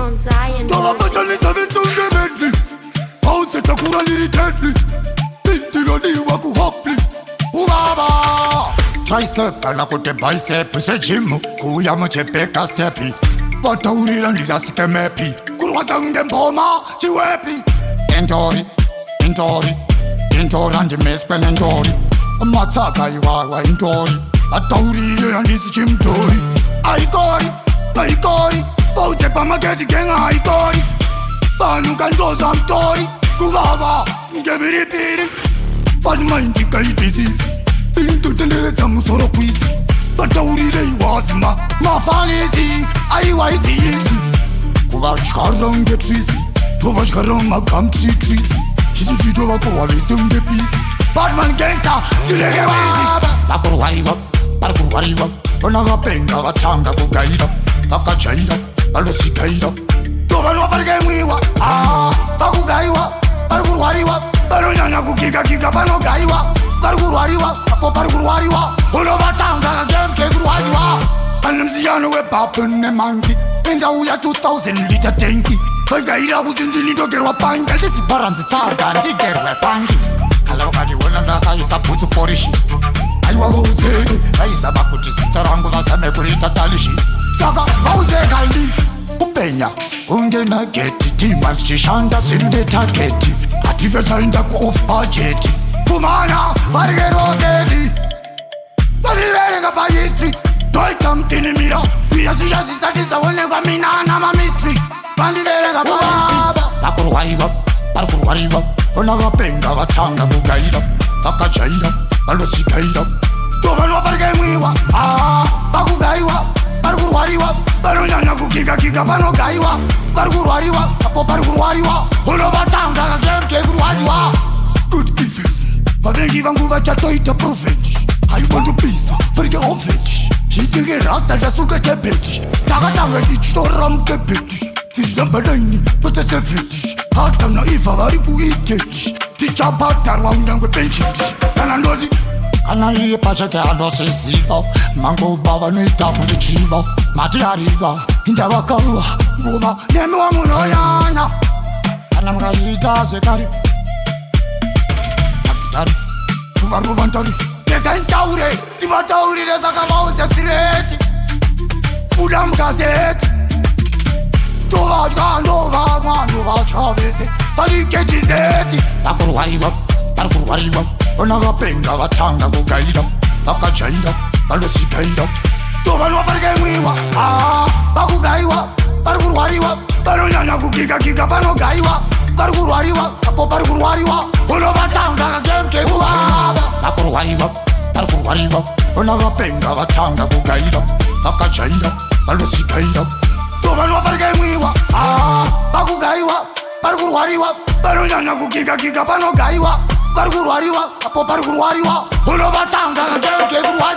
on Zion. Tova pataliza visunge medley Bounce chakura niri deadly Binti lodiwa kuhopli Ubaba Tricep kana kote bicep Se gym kuya mchepeka stepi Wataurira ndida sitemepi Kurwata unge mboma chiwepi Enjoy, enjoy Enjoy andi mespen enjoy Matsaka iwawa enjoy Wataurira ndisi chimtori Aikori, aikori Bounce pa mageti genga aikori Banu kantoza mtori Kubaba, ngebiripiri Bad mind ikaidizisi Into tendereza musoro kwisi Bataurire iwazima Mafanisi, aiwaisi yisi Kuva chikara unge trisi Tova chikara magam trisi Hiji tova kowa visi unge pisi Badman gangsta, zilege wizi Bakuruwariwa, bakuruwariwa Onaga penga vatanga kugaira Vakachaira, valosikaira Tova nwa parge mwiwa Bakugaiwa, bakuruwariwa Balonyanya kukiga kiga banogaiwa Baruguruwariwa, apo baruguruwariwa Uno batanga kagem keguruwariwa Anamziyano we papen ne mangi Inga uya 2000 liter tanki Bagaira uzinzini dogerwa pangi Disi baranzi tsaga ndigerwe pangi Kala wakati wana ndaka isa putu porishi Aiwa uze, aisa bakuti sitarangu Vasame kurita talishi Saka, wauze kaili Kupenya, ungena geti Dimans chishanda sirude tageti Ativeta inda ku off budget Kumana, varigero geti Baliverega pa history Toita mtini mira Piyasi satisa wanega mina nama mystery Baliverega pa history Bakuruwariwa, bakuruwariwa Onaga penga vatanga kugaira Vakachaira, valosikaira Tova nwa parge mwiwa Bakugaiwa, bakuruwariwa Balonyanya kukiga kiga banogaiwa Baruguruwariwa, apo baruguruwariwa Uno batanga kagem keguruwariwa Good event Vavengi vangu vachatoita profeti Haibondu pisa, perge ofeti Hitige rasta da suga tebeti Tagatanga tichtora mkepeti Tijambadaini, potese feti Hata na ifa vari kuiteti Tichabatarwa unangwe pencheti Kana ndozi Kana iye pachake anosisiva Mango baba nuitapu ndichiva Mati hariva, inda wakawa Nguma, nemewa munoyana Kana mkayita zekari Akitari, kuvaruva ntari Teka ntaure, tivataurire saka vauze straight Fuda mgazeti Tova kandova manu vachavese Valiketi zeti Bakuruwariwa, bakuruwariwa Onaga penga vatanga kugaira Vakachaira, valosikaira Tova nwa parge mwiwa Bakugaiwa, bakuruwariwa Balonyanya kukiga kiga banogaiwa Baruguruwariwa, apo baruguruwariwa Uno batanga kagem keguwa Bakuruwariwa, bakuruwariwa Onaga penga vatanga kugaira Vakachaira, valosikaira Tova nwa parge mwiwa Bakugaiwa, baruguruwariwa Balonyanya kukiga kiga banogaiwa Baruguruwariwa, apo baruguruwariwa Uno batanga kagem keguwa